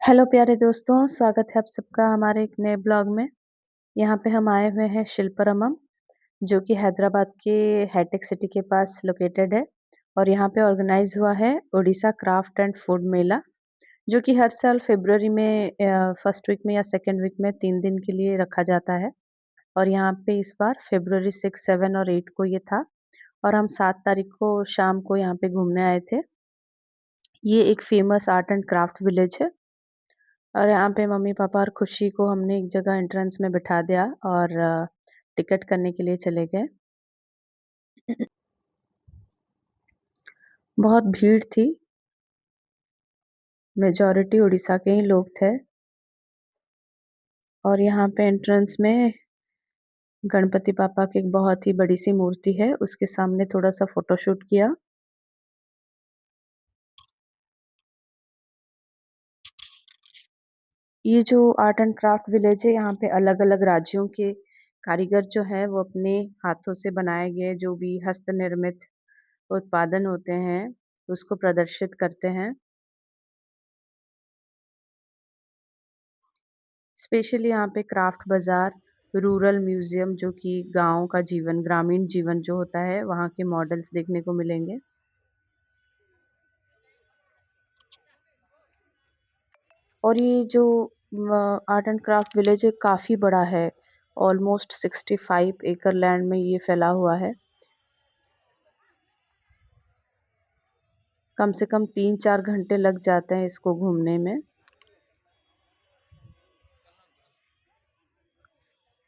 Hello प्यारे दोस्तों, स्वागत है आप सबका हमारे एक नए ब्लॉग में। यहाँ पे हम आए हुए हैं शिल्पारामम, जो कि हैदराबाद के हाईटेक सिटी के पास लोकेटेड है। और यहाँ पे ऑर्गेनाइज हुआ है ओडिशा क्राफ्ट एंड फूड मेला, जो कि हर साल फरवरी में फर्स्ट वीक में या सेकंड वीक में 3 दिन के लिए रखा जाता है। और यहाँ पे इस बार फरवरी 6, 7 और 8 को ये था। और हम 7 तारीख को शाम को यहाँ पे घूमने आए थे। ये एक famous art and craft village है। और यहाँ पे मम्मी-पापा और खुशी को हमने एक जगह एंट्रेंस में बिठा दिया और टिकट करने के लिए चले गए। बहुत भीड़ थी, मेजॉरिटी उड़ीसा के ही लोग थे। और यहाँ पे एंट्रेंस में गणपति पापा की एक बहुत ही बड़ी-सी मूर्ति है, उसके सामने थोड़ा-सा फ़ोटोशूट किया। ये जो आर्ट एंड क्राफ्ट विलेज है, यहाँ पे अलग-अलग राज्यों के कारीगर जो हैं, वो अपने हाथों से बनाए गए जो भी हस्त निर्मित उत्पादन होते हैं, उसको प्रदर्शित करते हैं। स्पेशली यहाँ पे क्राफ्ट बाज़ार, रूरल म्यूज़ियम जो कि गाँव का जीवन, ग्रामीण जीवन जो होता है, वहाँ के मॉडल्स देखने को मिलेंगे। और ये जो आर्ट एंड क्राफ्ट विलेज है काफ़ी बड़ा है, ऑलमोस्ट 65 एकड़ लैंड में ये फैला हुआ है। कम से कम 3-4 घंटे लग जाते हैं इसको घूमने में।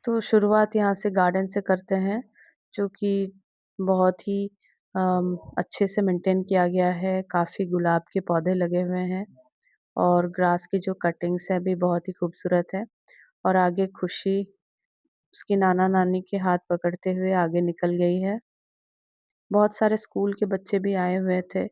तो शुरुआत यहाँ से गार्डन से करते हैं, जो कि बहुत ही अच्छे से मेंटेन किया गया है, काफ़ी गुलाब के पौधे लगे हुए हैं। और ग्रास की जो कटिंग्स है भी बहुत ही खूबसूरत है। और आगे खुशी उसकी नाना-नानी के हाथ पकड़ते हुए आगे निकल गई है। बहुत सारे स्कूल के बच्चे भी आए हुए थे।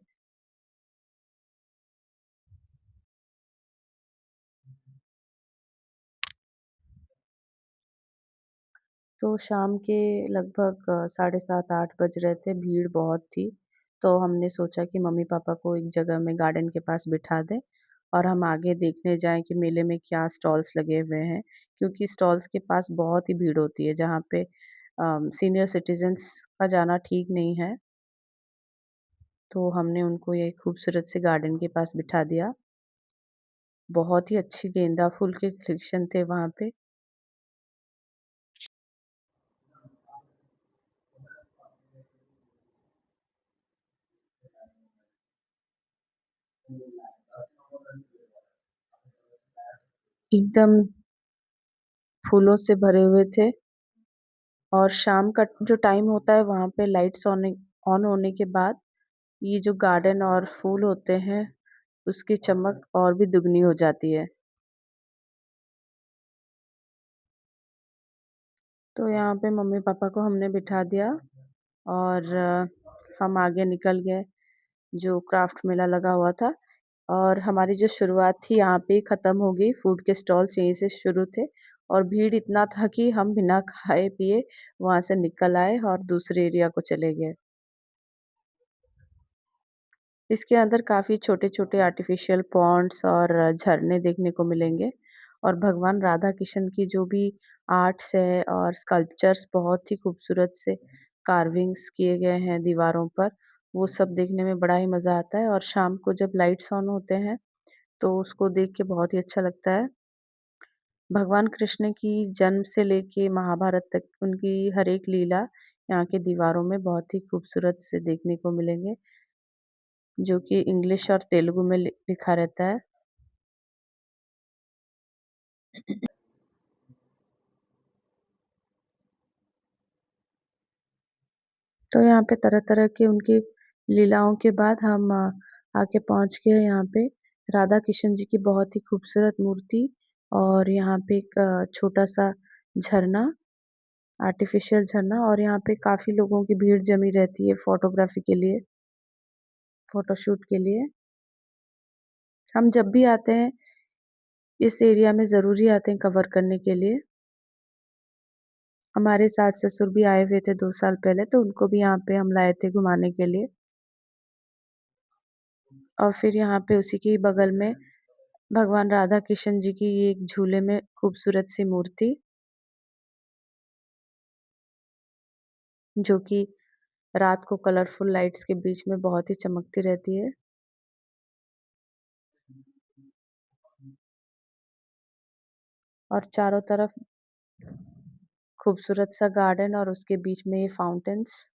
तो शाम के लगभग साढ़े 7-8 बज रहे थे, भीड़ बहुत थी। तो हमने सोचा कि मम्मी-पापा को एक जगह में गार्डन के पास बिठा दें और हम आगे देखने जाएँ कि मेले में क्या स्टॉल्स लगे हुए हैं। क्योंकि स्टॉल्स के पास बहुत ही भीड़ होती है, जहाँ पे सीनियर सिटीज़न्स का जाना ठीक नहीं है। तो हमने उनको ये खूबसूरत से गार्डन के पास बिठा दिया। बहुत ही अच्छी गेंदा फूल के कलेक्शन थे वहाँ पे। एकदम फूलों से भरे हुए थे। और शाम का जो टाइम होता है वहाँ पे लाइट्स ऑन होने के बाद ये जो गार्डन और फूल होते हैं, उसकी चमक और भी दुगनी हो जाती है। तो यहाँ पे मम्मी-पापा को हमने बिठा दिया और हम आगे निकल गए, जो क्राफ्ट मेला लगा हुआ था। और हमारी जो शुरुआत थी यहाँ पे ही ख़त्म हो गई, फूड के स्टॉल्स यहीं से शुरू थे। और भीड़ इतना था कि हम बिना खाए-पिए वहाँ से निकल आए और दूसरे एरिया को चले गए। इसके अंदर काफ़ी छोटे-छोटे आर्टिफ़िशियल पॉन्ड्स और झरने देखने को मिलेंगे। और भगवान राधा कृष्ण की जो भी आर्ट्स है और स्कल्पचर्स बहुत ही खूबसूरत से कार्विंग्स किए गए हैं दीवारों पर, वो सब देखने में बड़ा ही मज़ा आता है। और शाम को जब लाइट्स ऑन होते हैं, तो उसको देख के बहुत ही अच्छा लगता है। भगवान कृष्ण की जन्म से लेके महाभारत तक उनकी हर एक लीला यहाँ की दीवारों में बहुत ही खूबसूरत से देखने को मिलेंगे, जो कि इंग्लिश और तेलुगु में लिखा रहता है। तो यहाँ पे तरह-तरह के उनकी लीलाओं के बाद हम आके पहुँच गए यहाँ पे राधा कृष्ण जी की बहुत ही खूबसूरत मूर्ति। और यहाँ पे एक छोटा-सा झरना, आर्टिफ़िशियल झरना। और यहाँ पे काफ़ी लोगों की भीड़ जमी रहती है फ़ोटोग्राफ़ी के लिए, फ़ोटोशूट के लिए। हम जब भी आते हैं, इस एरिया में ज़रूर ही आते हैं कवर करने के लिए। हमारे सास-ससुर भी आए हुए थे 2 साल पहले, तो उनको भी यहाँ पे हम लाए थे घुमाने के लिए। और फिर यहाँ पे उसी के ही बगल में भगवान राधा कृष्ण जी की एक झूले में खूबसूरत सी मूर्ति, जो कि रात को कलरफुल लाइट्स के बीच में बहुत ही चमकती रहती है। और चारों तरफ खूबसूरत सा गार्डन और उसके बीच में ये फाउंटेन्स।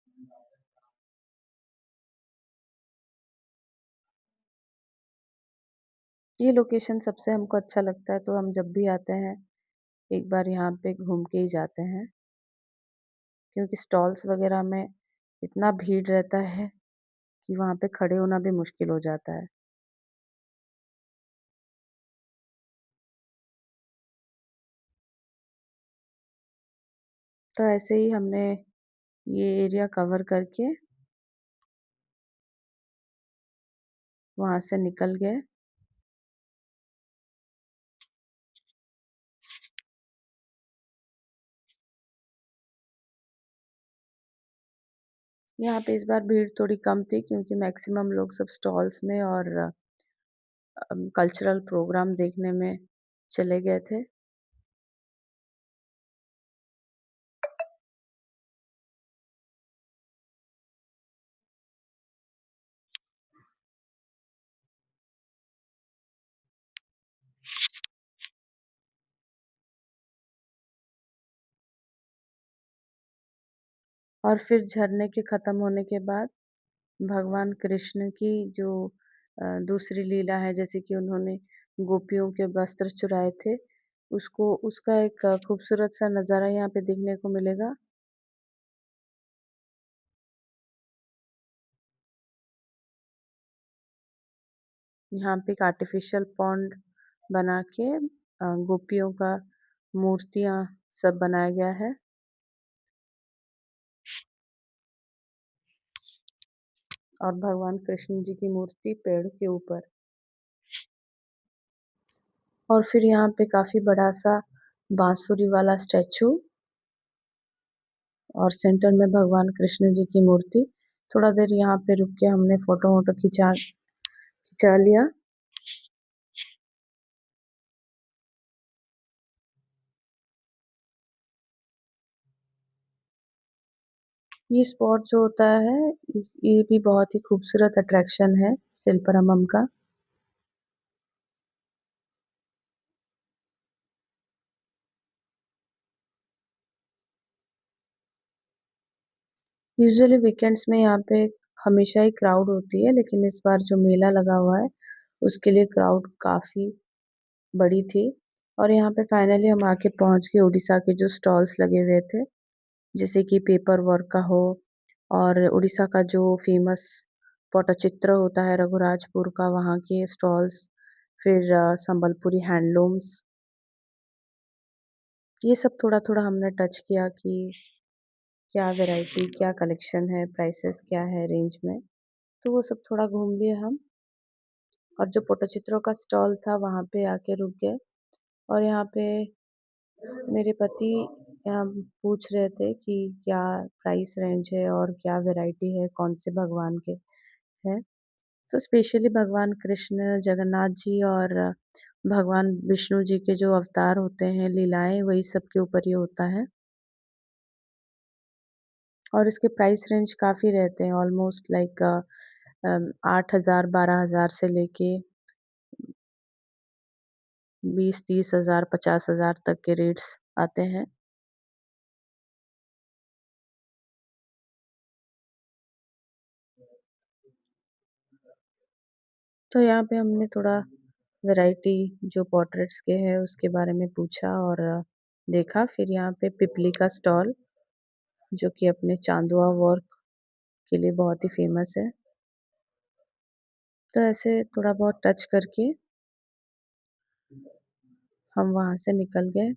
ये लोकेशन सबसे हमको अच्छा लगता है, तो हम जब भी आते हैं एक बार यहाँ पे घूम के ही जाते हैं, क्योंकि स्टॉल्स वगैरह में इतना भीड़ रहता है कि वहाँ पे खड़े होना भी मुश्किल हो जाता है। तो ऐसे ही हमने ये एरिया कवर करके वहाँ से निकल गए। यहाँ पे इस बार भीड़ थोड़ी कम थी, क्योंकि मैक्सिमम लोग सब स्टॉल्स में और कल्चरल प्रोग्राम देखने में चले गए थे। और फिर झरने के खत्म होने के बाद भगवान कृष्ण की जो दूसरी लीला है, जैसे कि उन्होंने गोपियों के वस्त्र चुराए थे, उसको उसका एक खूबसूरत सा नज़ारा यहाँ पे देखने को मिलेगा। यहाँ पे एक आर्टिफिशियल पॉन्ड बना के गोपियों का मूर्तियाँ सब बनाया गया है। और भगवान कृष्ण जी की मूर्ति पेड़ के ऊपर। और फिर यहाँ पे काफ़ी बड़ा-सा बांसुरी वाला स्टैचू और सेंटर में भगवान कृष्ण जी की मूर्ति। थोड़ा देर यहाँ पे रुक के हमने फ़ोटो-वोटो खिंचा खिंचा लिया। ये स्पॉट जो होता है, ये भी बहुत ही खूबसूरत अट्रैक्शन है शिल्पारामम का। यूजुअली वीकेंड्स में यहाँ पे हमेशा ही क्राउड होती है, लेकिन इस बार जो मेला लगा हुआ है, उसके लिए क्राउड काफ़ी बड़ी थी। और यहाँ पे फाइनली हम आके पहुँच गए उड़ीसा के जो स्टॉल्स लगे हुए थे, जैसे कि पेपर वर्क का हो और उड़ीसा का जो फेमस पट्टचित्र होता है रघुराजपुर का, वहाँ के स्टॉल्स, फिर संबलपुरी हैंडलूम्स, ये सब थोड़ा-थोड़ा हमने टच किया कि क्या वैरायटी, क्या कलेक्शन है, प्राइसेस क्या है रेंज में। तो वो सब थोड़ा घूम लिए हम। और जो पट्टचित्रों का स्टॉल था वहाँ पे आके रुक गए। और यहाँ पे मेरे पति यहाँ पूछ रहे थे कि क्या प्राइस रेंज है और क्या वैरायटी है, कौन से भगवान के हैं। तो स्पेशली भगवान कृष्ण, जगन्नाथ जी और भगवान विष्णु जी के जो अवतार होते हैं, लीलाएँ, वही सब के ऊपर ये होता है। और इसके प्राइस रेंज काफ़ी रहते हैं, ऑलमोस्ट लाइक 8,000 12,000 से लेके 20-30 हज़ार 50 हज़ार तक के रेट्स आते हैं। तो यहाँ पे हमने थोड़ा वैरायटी जो पोर्ट्रेट्स के है उसके बारे में पूछा और देखा। फिर यहाँ पे पिपली का स्टॉल, जो कि अपने चांदुआ वर्क के लिए बहुत ही फेमस है। तो ऐसे थोड़ा बहुत टच करके हम वहाँ से निकल गए।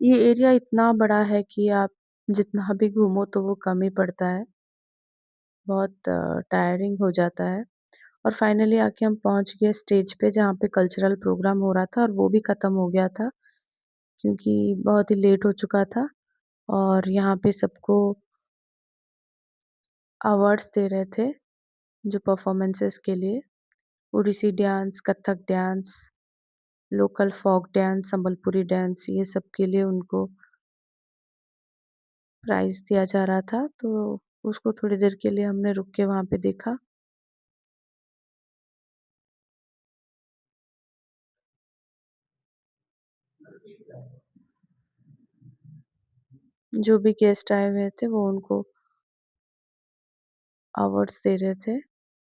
ये एरिया इतना बड़ा है कि आप जितना भी घूमो तो वो कम ही पड़ता है। बहुत टायरिंग हो जाता है। और फाइनली आके हम पहुँच गए स्टेज पे, जहाँ पे कल्चरल प्रोग्राम हो रहा था और वो भी ख़त्म हो गया था, क्योंकि बहुत ही लेट हो चुका था। और यहाँ पे सबको अवार्ड्स दे रहे थे जो परफॉर्मेंसेस के लिए Odissi dance, Kathak dance, local folk dance, Sambalpuri dance ये सब के लिए उनको प्राइज़ दिया जा रहा था, तो उसको थोड़ी देर के लिए हमने रुक के वहाँ पे देखा। जो भी गेस्ट आए हुए थे वो उनको अवार्ड्स दे रहे थे,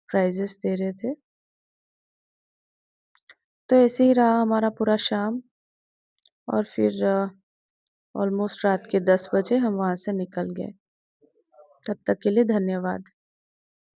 प्राइज़ेस दे रहे थे। तो ऐसे ही रहा हमारा पूरा शाम और फिर ऑलमोस्ट रात के 10 बजे हम वहाँ से निकल गए। तब तक के लिए धन्यवाद।